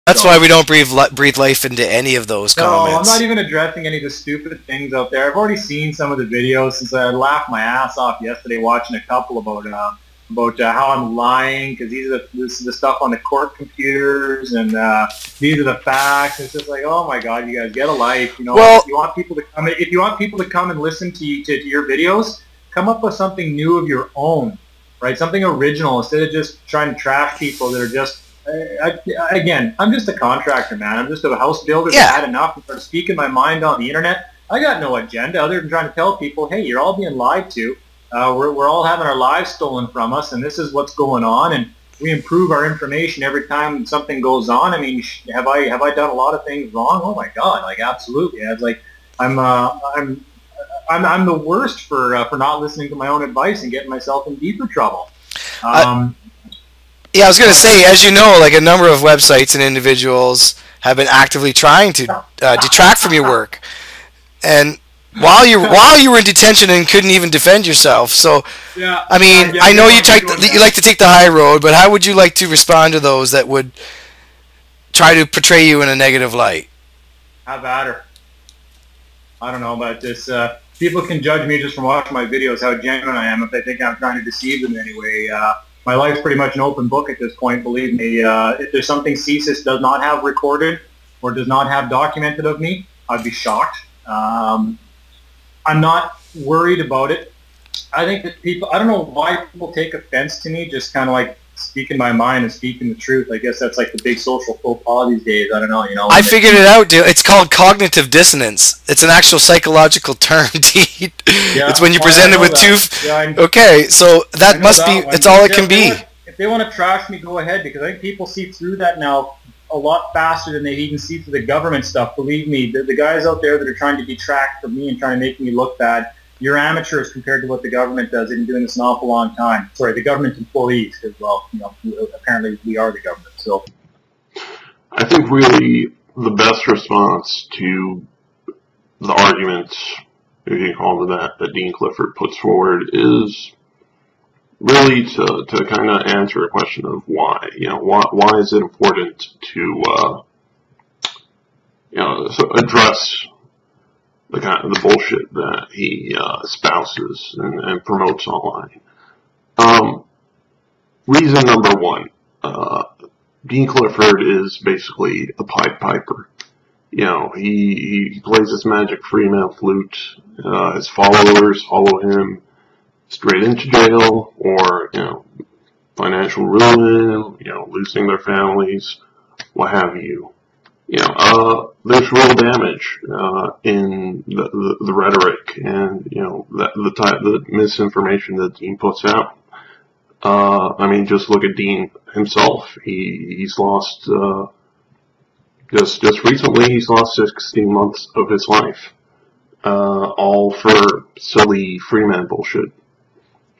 That's So, why we don't breathe life into any of those no, I'm comments. not even addressing any of the stupid things out there. I've already seen some of the videos since I laughed my ass off yesterday watching a couple about how I'm lying because this is the stuff on the court computers and these are the facts. It's just like, oh my God, you guys get a life. You know, Well, if you want people to come and listen to your videos, come up with something new of your own, right? Something original instead of just trying to trash people that are just. Again, I'm just a contractor, man. I'm just a house builder that had enough and started speaking my mind on the internet. I got no agenda other than trying to tell people, hey, you're all being lied to. We're all having our lives stolen from us, and this is what's going on. And we improve our information every time something goes on. I mean, have I done a lot of things wrong? Oh my God, like absolutely. It's like I'm the worst for not listening to my own advice and getting myself in deeper trouble. Yeah, I was going to say, as you know, like a number of websites and individuals have been actively trying to detract from your work, and while you were in detention and couldn't even defend yourself. So, yeah, I mean, I know you like to take the high road, but how would you like to respond to those that would try to portray you in a negative light? Have at her. I don't know about this. People can judge me just from watching my videos how genuine I am if they think I'm trying to deceive them in any way. My life's pretty much an open book at this point, believe me. If there's something CSIS does not have recorded or does not have documented of me, I'd be shocked. I'm not worried about it. I think that I don't know why people take offense to me just kind of like speaking my mind and speaking the truth. I guess that's like the big social faux pas these days. I don't know, you know. I figured it out, dude. It's called cognitive dissonance. It's an actual psychological term, dude. Yeah, it's when you're presented with two... Okay, so that must be... It's all it can be. If they want to trash me, go ahead, because I think people see through that now a lot faster than they even see through the government stuff. Believe me, the guys out there that are trying to detract from me and trying to make me look bad, you're amateurs compared to what the government does. They've been doing this an awful long time. Sorry, the government employees, as well. You know, apparently we are the government. So, I think really the best response to the arguments, if you call it that Dean Clifford puts forward, is really to kind of answer a question of why. You know, why is it important to address the bullshit that he espouses and promotes online. Reason number one, Dean Clifford is basically a Pied Piper. You know, he plays this magic Freeman flute. His followers follow him straight into jail or, you know, financial ruin, you know, losing their families, what have you. You know, there's real damage in the rhetoric and, you know, the misinformation that Dean puts out. I mean, just look at Dean himself. He's lost just recently. He's lost 16 months of his life, all for silly Freeman bullshit,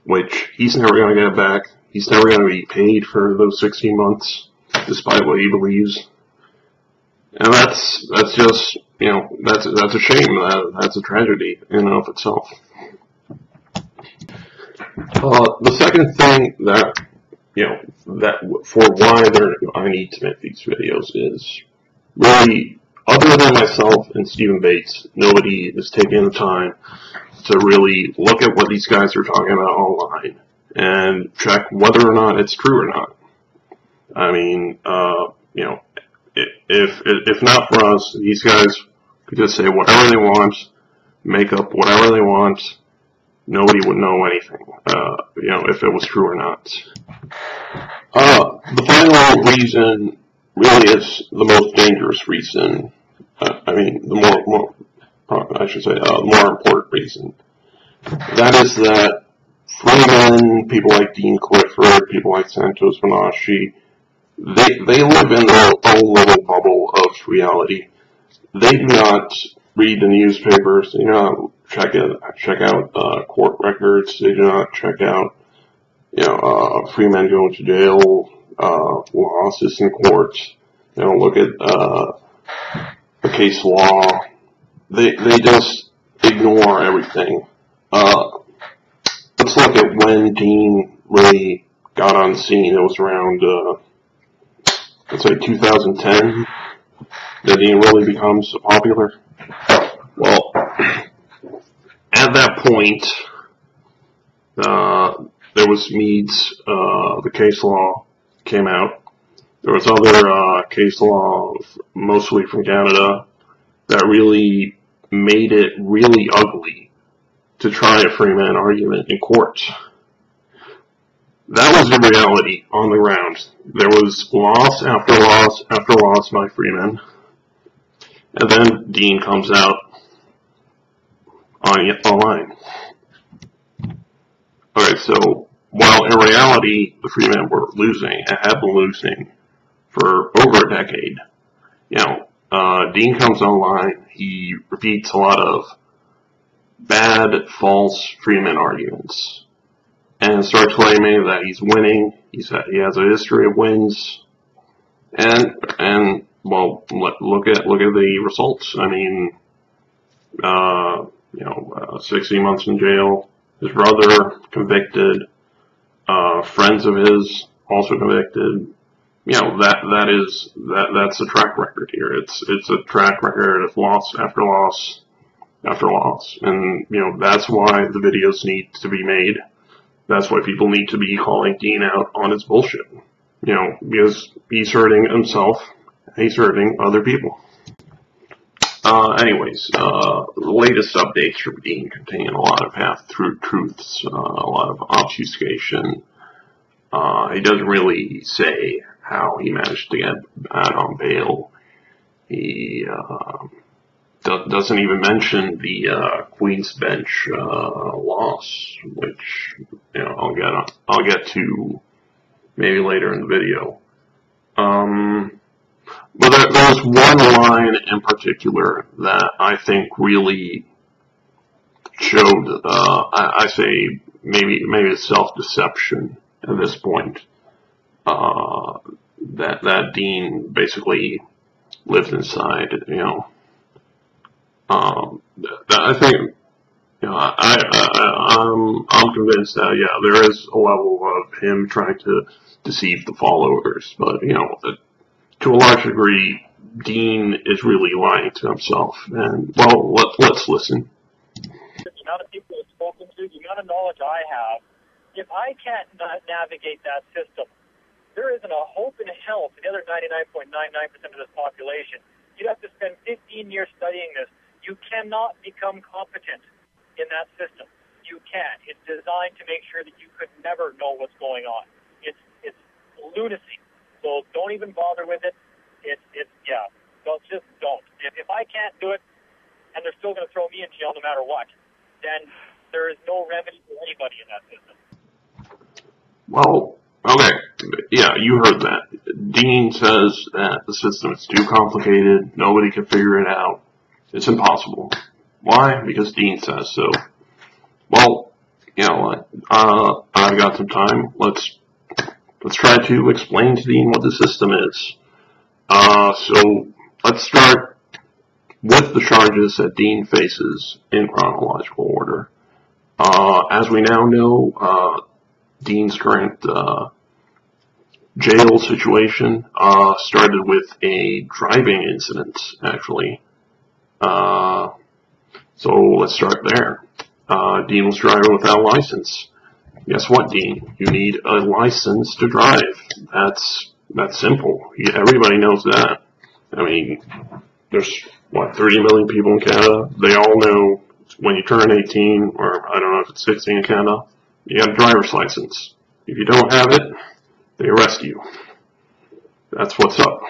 which he's never going to get back. He's never going to be paid for those 16 months, despite what he believes. And that's just, you know, that's a shame. That's a tragedy in and of itself. The second thing that, you know, that for why I need to make these videos is really, other than myself and Stephen Bates, nobody is taking the time to really look at what these guys are talking about online and check whether or not it's true or not. I mean, you know, if not for us, these guys could just say whatever they want, make up whatever they want. Nobody would know anything, you know, if it was true or not. The final reason really is the most dangerous reason. I mean, the more important reason. That is that Freeman, people like Dean Clifford, people like Santos Bonacci, they live in their own little bubble of reality. They do not read the newspapers. They do not check out court records. They do not check out, you know, Freeman going to jail, losses in court. They don't look at the case law. They just ignore everything. Let's look at when Dean really got on the scene. It was around let's say 2010, that Dean really becomes popular. Well, at that point, there was Meade's, the case law came out. There was other case law, mostly from Canada, that really made it really ugly to try a Freeman argument in court. That was the reality on the ground. There was loss after loss after loss by Freeman. And then Dean comes out online. Alright, so while in reality the Freemen were losing and have been losing for over a decade, Dean comes online, he repeats a lot of bad, false Freeman arguments, and starts claiming that he's winning. He has a history of wins, and well, look at the results. I mean, 16 months in jail. His brother convicted. Friends of his also convicted. That's a track record here. It's a track record of loss after loss after loss, and that's why the videos need to be made. That's why people need to be calling Dean out on his bullshit. Because he's hurting himself, he's hurting other people. Anyways, the latest updates from Dean contain a lot of half-truths, a lot of obfuscation. He doesn't really say how he managed to get out on bail. He doesn't even mention the Queen's Bench loss, which I'll get to maybe later in the video. But there's one line in particular that I think really showed, I say maybe it's self-deception at this point. That Dean basically lived inside, I think, I'm convinced that, there is a level of him trying to deceive the followers, but, to a large degree, Dean is really lying to himself, and, well, let's listen. The amount of people I've spoken to, the amount of knowledge I have, if I can't navigate that system, there isn't a hope in hell for the other 99.99% of this population. You'd have to spend 15 years studying this. You cannot become competent in that system. You can't. It's designed to make sure that you could never know what's going on. It's lunacy. So don't even bother with it. So just don't. If I can't do it, and they're still going to throw me in jail no matter what, then there is no remedy for anybody in that system. Well, okay, yeah, you heard that. Dean says that the system is too complicated, nobody can figure it out, it's impossible. Why? Because Dean says so. Well, I've got some time, let's try to explain to Dean what the system is. So, let's start with the charges that Dean faces in chronological order. As we now know, Dean's current jail situation started with a driving incident, actually. So let's start there. Dean was driving without a license. Guess what, Dean? You need a license to drive. That's simple. Everybody knows that. I mean, there's, 30 million people in Canada. They all know when you turn 18, or I don't know if it's 16 in Canada, you got a driver's license. If you don't have it, they arrest you. That's what's up.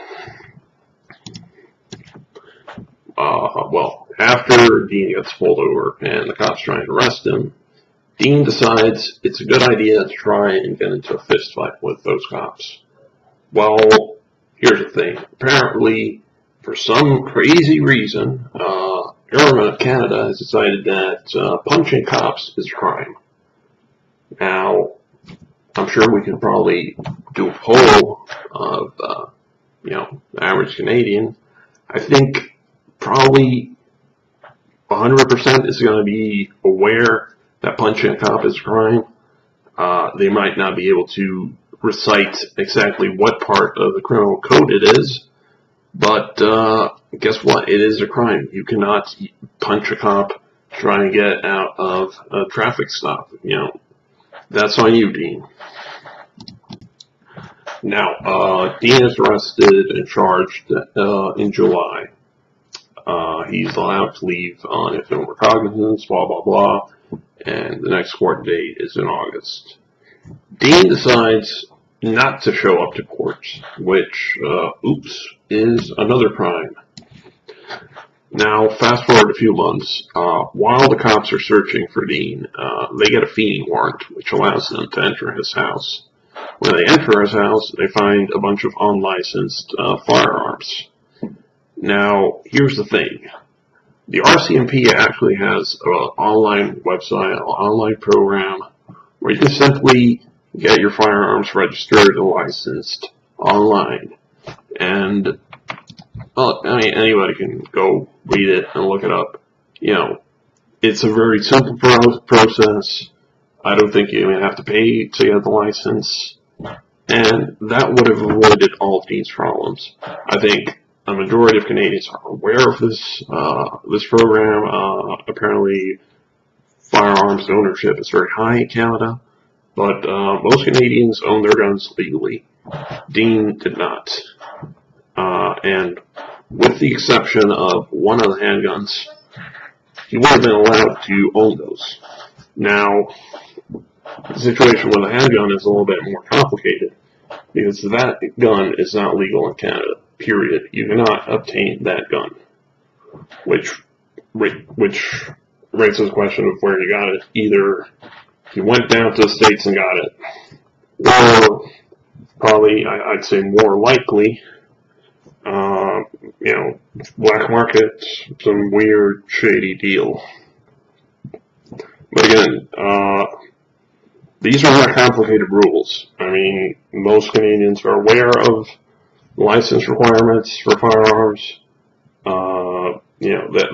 Well, after Dean gets pulled over and the cops try and arrest him, Dean decides it's a good idea to try and get into a fist fight with those cops. Well, here's the thing. Apparently, for some crazy reason, the government of Canada has decided that punching cops is a crime. Now, I'm sure we could probably do a poll of, the average Canadian. I think probably 100% is going to be aware that punching a cop is a crime. They might not be able to recite exactly what part of the criminal code it is, but guess what? It is a crime. You cannot punch a cop trying to get out of a traffic stop. You know, that's on you, Dean. Now, Dean is arrested and charged in July. He's allowed to leave on his own recognizance, blah, blah, blah, and the next court date is in August. Dean decides not to show up to court, which, is another crime. Now, fast forward a few months. While the cops are searching for Dean, they get a feeding warrant, which allows them to enter his house. When they enter his house, they find a bunch of unlicensed firearms. Now, here's the thing. The RCMP actually has an online website, an online program, where you can simply get your firearms registered and licensed online. And, well, I mean, anybody can go read it and look it up. You know, it's a very simple process. I don't think you even have to pay to get the license. And that would have avoided all of Dean's problems. I think a majority of Canadians are aware of this program. Apparently, firearms ownership is very high in Canada, but most Canadians own their guns legally. Dean did not. And with the exception of one of the handguns, he would have been allowed to own those. Now, the situation with a handgun is a little bit more complicated, because that gun is not legal in Canada, period. You cannot obtain that gun, which raises the question of where you got it. Either he went down to the States and got it, or probably, I'd say more likely, black market, some weird, shady deal. But again, these are not complicated rules. I mean, most Canadians are aware of license requirements for firearms.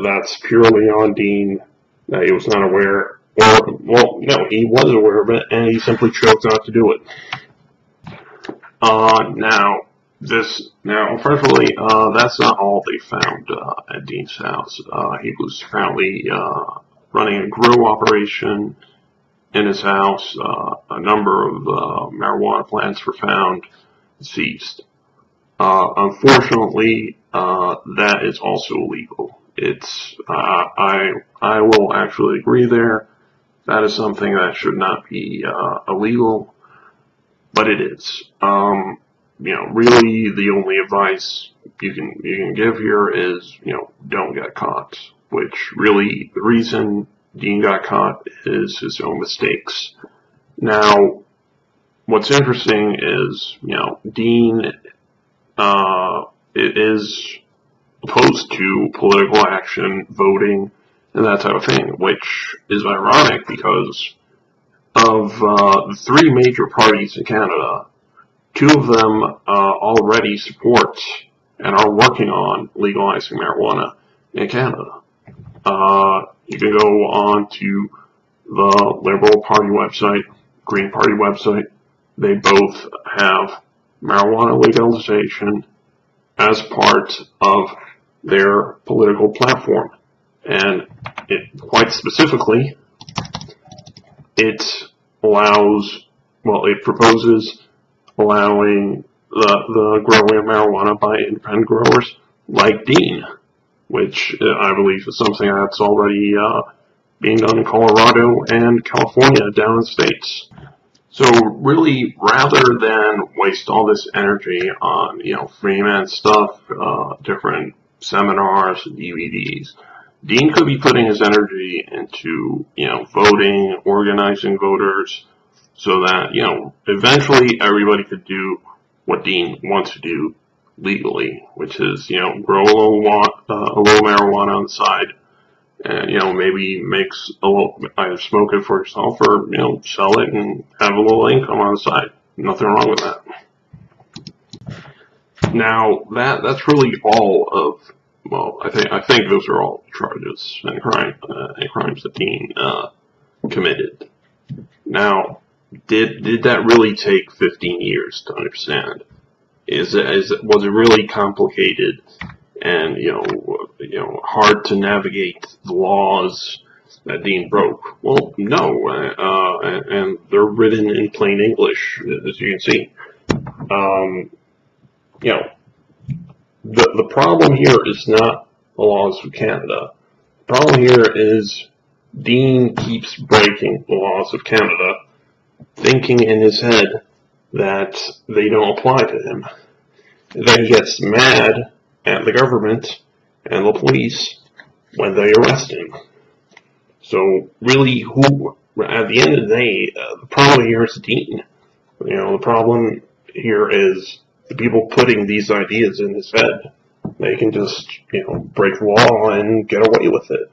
That's purely on Dean that he was not aware. He was aware of it, and he simply chose not to do it. Unfortunately, that's not all they found at Dean's house. He was apparently running a grow operation in his house. A number of marijuana plants were found and seized. Unfortunately, that is also illegal. It's I will actually agree there. That is something that should not be illegal, but it is. Really, the only advice you can give here is, don't get caught. Which really, the reason Dean got caught is his own mistakes. Now, what's interesting is, Dean is opposed to political action, voting, and that type of thing, which is ironic because of the three major parties in Canada, two of them already support and are working on legalizing marijuana in Canada. You can go on to the Liberal Party website, Green Party website. They both have marijuana legalization as part of their political platform. And quite specifically, it proposes allowing the growing of marijuana by independent growers like Dean, which I believe is something that's already being done in Colorado and California down in the States. So really, rather than waste all this energy on, Freeman stuff, different seminars, DVDs, Dean could be putting his energy into, voting, organizing voters, so that, eventually everybody could do what Dean wants to do legally, which is, grow a little marijuana on the side, and, maybe either smoke it for yourself or, sell it and have a little income on the side. Nothing wrong with that. Now, that's really all of, I think those are all charges and crimes that Dean committed. Now, did that really take 15 years to understand? Was it really complicated and hard to navigate the laws that Dean broke? Well, no, and they're written in plain English, as you can see. The problem here is not the laws of Canada. The problem here is Dean keeps breaking the laws of Canada, thinking in his head that they don't apply to him. And then he gets mad at the government and the police when they arrest him. So really, at the end of the day, the problem here is Dean. The problem here is the people putting these ideas in his head. They can just, break the law and get away with it.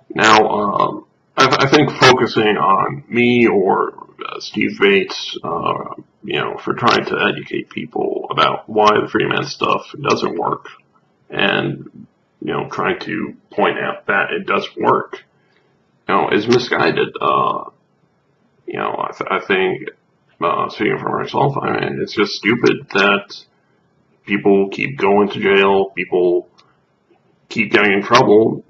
Now, I think focusing on me or Steve Bates, for trying to educate people about why the free man stuff doesn't work, and trying to point out that it doesn't work, is misguided. I think, speaking for myself, it's just stupid that people keep going to jail, people keep getting in trouble,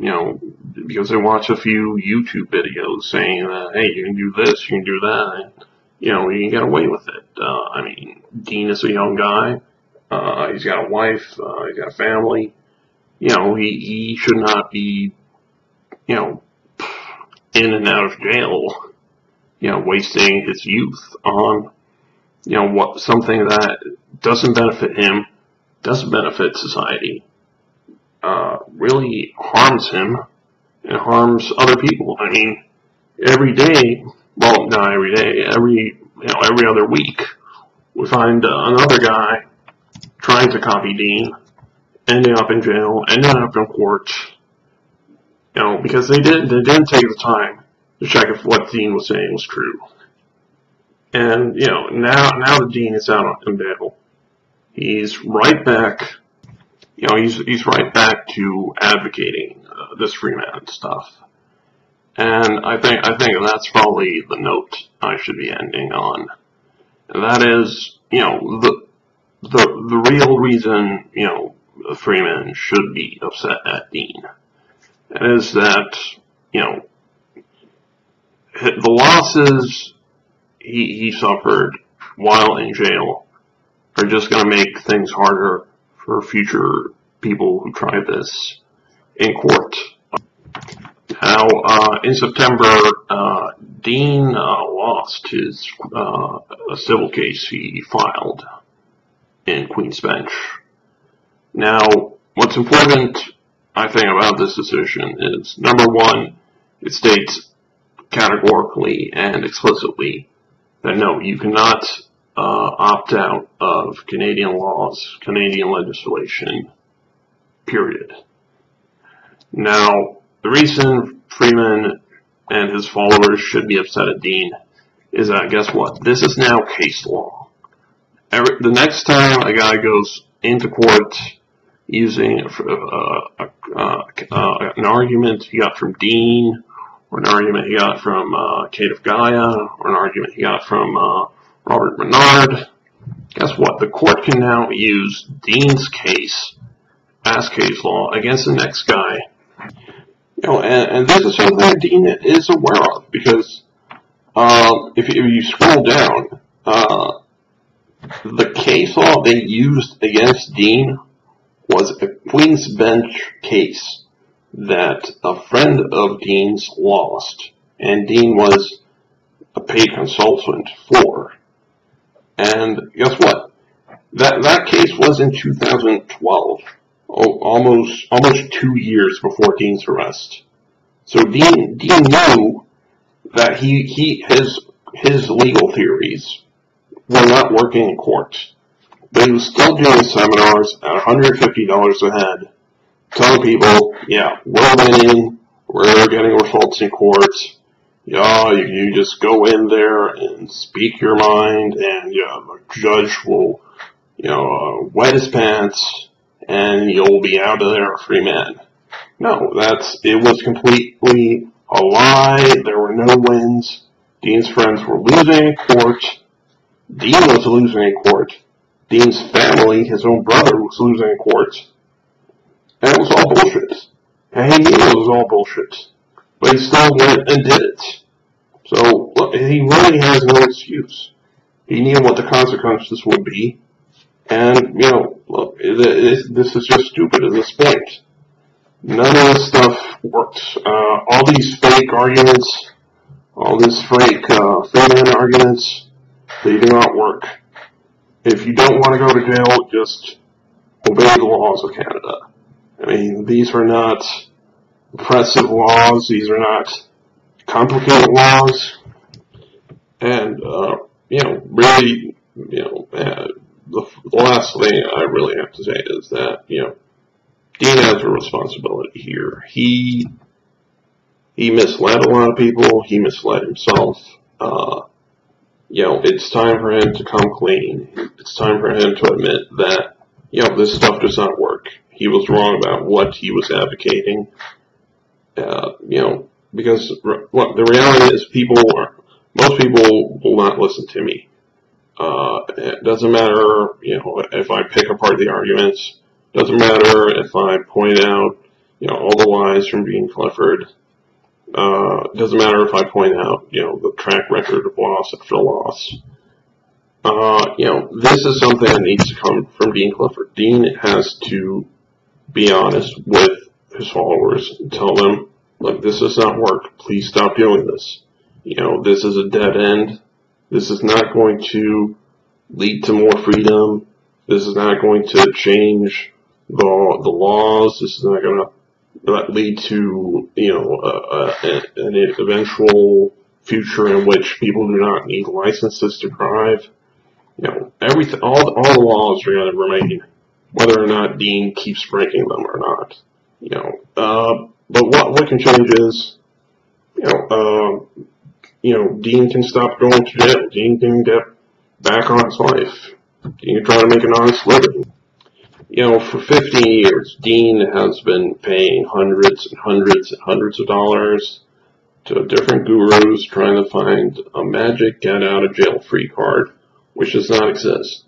because they watch a few YouTube videos saying that, hey, you can do this, you can do that, and, you can get away with it. Dean is a young guy, he's got a wife, he's got a family, he should not be, in and out of jail, wasting his youth on, something that doesn't benefit him, doesn't benefit society, really harms him and harms other people. Every day, well, not every day, every other week, we find another guy trying to copy Dean, ending up in jail, ending up in court, because they didn't take the time to check if what Dean was saying was true. And, now that Dean is out on bail, he's right back, he's right back to advocating this free man stuff. And I think that's probably the note I should be ending on. And that is, the real reason, the free man should be upset at Dean. And is that, the losses he suffered while in jail are just going to make things harder for future people who try this in court. Now, in September, Dean lost his a civil case he filed in Queen's Bench. Now, what's important, I think, about this decision is, number one, it states categorically and explicitly that no, you cannot opt out of Canadian laws, Canadian legislation, period. Now, the reason Freeman and his followers should be upset at Dean is that, guess what? This is now case law. The next time a guy goes into court using an argument he got from Dean, or an argument he got from Kate of Gaia, or an argument he got from Robert Menard, guess what? The court can now use Dean's case as case law against the next guy. And this is something that Dean is aware of, because if you scroll down, the case law they used against Dean was a Queen's Bench case that a friend of Dean's lost, and Dean was a paid consultant for. And guess what? That case was in 2012, almost 2 years before Dean's arrest. So Dean knew that his legal theories were not working in court, but he was still doing seminars at $150 a head, telling people, yeah, we're winning, we're getting results in court, yeah, you just go in there and speak your mind, and the judge will, wet his pants, and you'll be out of there a free man. No, it was completely a lie. There were no wins. Dean's friends were losing in court. Dean was losing in court. Dean's family, his own brother, was losing in court. And it was all bullshit. And he knew it was all bullshit. But he still went and did it. So he really has no excuse. He knew what the consequences would be. And, look, this is just stupid at this point. None of this stuff works. All these fake arguments, all these fake Freeman arguments, they do not work. If you don't want to go to jail, just obey the laws of Canada. I mean, these are not oppressive laws. These are not complicated laws. And, really, the last thing I really have to say is that, Dean has a responsibility here. He misled a lot of people. He misled himself. It's time for him to come clean. It's time for him to admit that, this stuff does not work. He was wrong about what he was advocating. Because the reality is most people will not listen to me. It doesn't matter, if I pick apart the arguments. Doesn't matter if I point out, all the lies from Dean Clifford. Doesn't matter if I point out, the track record of loss after loss. This is something that needs to come from Dean Clifford. Dean has to be honest with his followers and tell them, look, this does not work. Please stop doing this. This is a dead end. This is not going to lead to more freedom. This is not going to change the laws. This is not going to lead to, an eventual future in which people do not need licenses to drive. Everything, all the laws are going to remain, whether or not Dean keeps breaking them or not. But what can change is, Dean can stop going to jail. Dean can get back on his life. Dean can try to make an honest living. For 15 years, Dean has been paying hundreds and hundreds and hundreds of dollars to different gurus trying to find a magic get-out-of-jail-free card, which does not exist.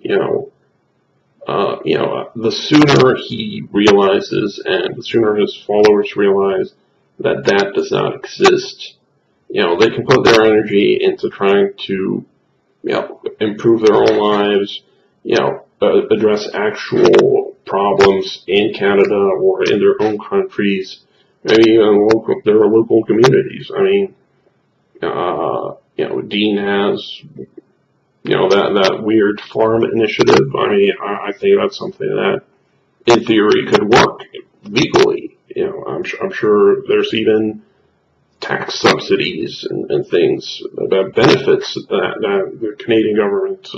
The sooner he realizes and the sooner his followers realize that that does not exist, they can put their energy into trying to, improve their own lives, address actual problems in Canada or in their own countries, maybe even their local communities. I mean, Dean has, that weird farm initiative. I mean, I think that's something that, in theory, could work legally. I'm sure there's even tax subsidies and things that benefits that the Canadian government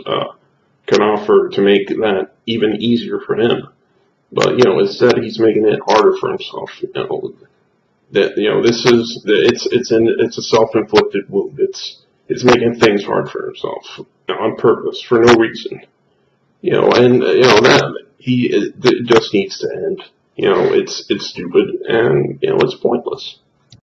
can offer to make that even easier for him. But instead he's making it harder for himself. It's a self-inflicted wound. It's making things hard for himself on purpose for no reason. It just needs to end. It's stupid and it's pointless.